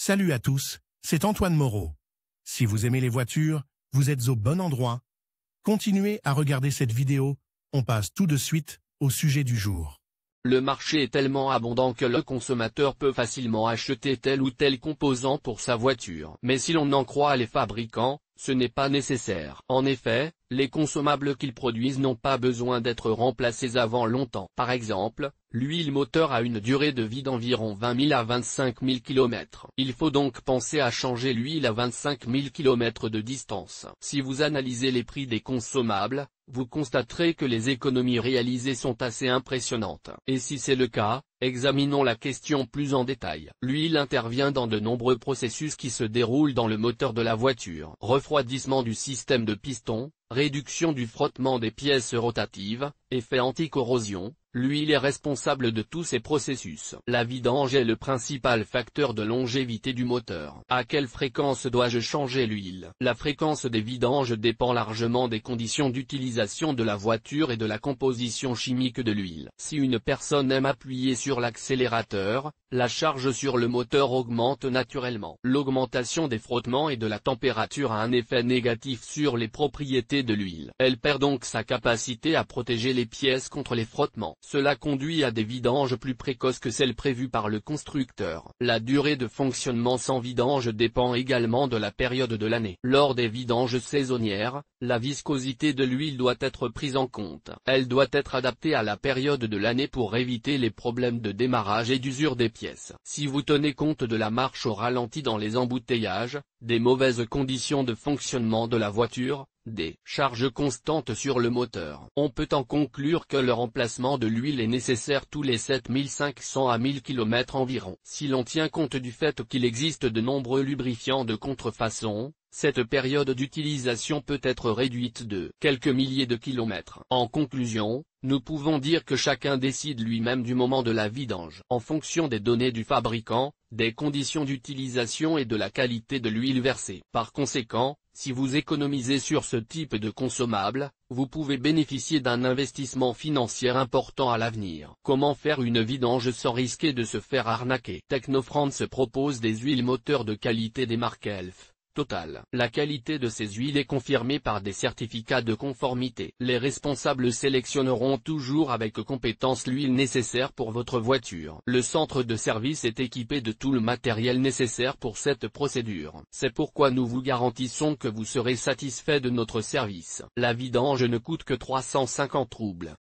Salut à tous, c'est Antoine Moreau. Si vous aimez les voitures, vous êtes au bon endroit. Continuez à regarder cette vidéo, on passe tout de suite au sujet du jour. Le marché est tellement abondant que le consommateur peut facilement acheter tel ou tel composant pour sa voiture. Mais si l'on en croit les fabricants, ce n'est pas nécessaire. En effet, les consommables qu'ils produisent n'ont pas besoin d'être remplacés avant longtemps. Par exemple, l'huile moteur a une durée de vie d'environ 20 000 à 25 000 km. Il faut donc penser à changer l'huile à 25 000 km de distance. Si vous analysez les prix des consommables, vous constaterez que les économies réalisées sont assez impressionnantes. Et si c'est le cas, examinons la question plus en détail. L'huile intervient dans de nombreux processus qui se déroulent dans le moteur de la voiture. Refroidissement du système de piston, réduction du frottement des pièces rotatives, effet anti-corrosion. L'huile est responsable de tous ces processus. La vidange est le principal facteur de longévité du moteur. À quelle fréquence dois-je changer l'huile? La fréquence des vidanges dépend largement des conditions d'utilisation de la voiture et de la composition chimique de l'huile. Si une personne aime appuyer sur l'accélérateur, la charge sur le moteur augmente naturellement. L'augmentation des frottements et de la température a un effet négatif sur les propriétés de l'huile. Elle perd donc sa capacité à protéger les pièces contre les frottements. Cela conduit à des vidanges plus précoces que celles prévues par le constructeur. La durée de fonctionnement sans vidange dépend également de la période de l'année. Lors des vidanges saisonnières, la viscosité de l'huile doit être prise en compte. Elle doit être adaptée à la période de l'année pour éviter les problèmes de démarrage et d'usure des pièces. Si vous tenez compte de la marche au ralenti dans les embouteillages, des mauvaises conditions de fonctionnement de la voiture, des charges constantes sur le moteur, on peut en conclure que le remplacement de l'huile est nécessaire tous les 7500 à 1000 km environ. Si l'on tient compte du fait qu'il existe de nombreux lubrifiants de contrefaçon, cette période d'utilisation peut être réduite de quelques milliers de kilomètres. En conclusion, nous pouvons dire que chacun décide lui-même du moment de la vidange, en fonction des données du fabricant, des conditions d'utilisation et de la qualité de l'huile versée. Par conséquent, si vous économisez sur ce type de consommable, vous pouvez bénéficier d'un investissement financier important à l'avenir. Comment faire une vidange sans risquer de se faire arnaquer? Technofrance propose des huiles moteurs de qualité des marques Elf, Total. La qualité de ces huiles est confirmée par des certificats de conformité. Les responsables sélectionneront toujours avec compétence l'huile nécessaire pour votre voiture. Le centre de service est équipé de tout le matériel nécessaire pour cette procédure. C'est pourquoi nous vous garantissons que vous serez satisfait de notre service. La vidange ne coûte que 350 roubles.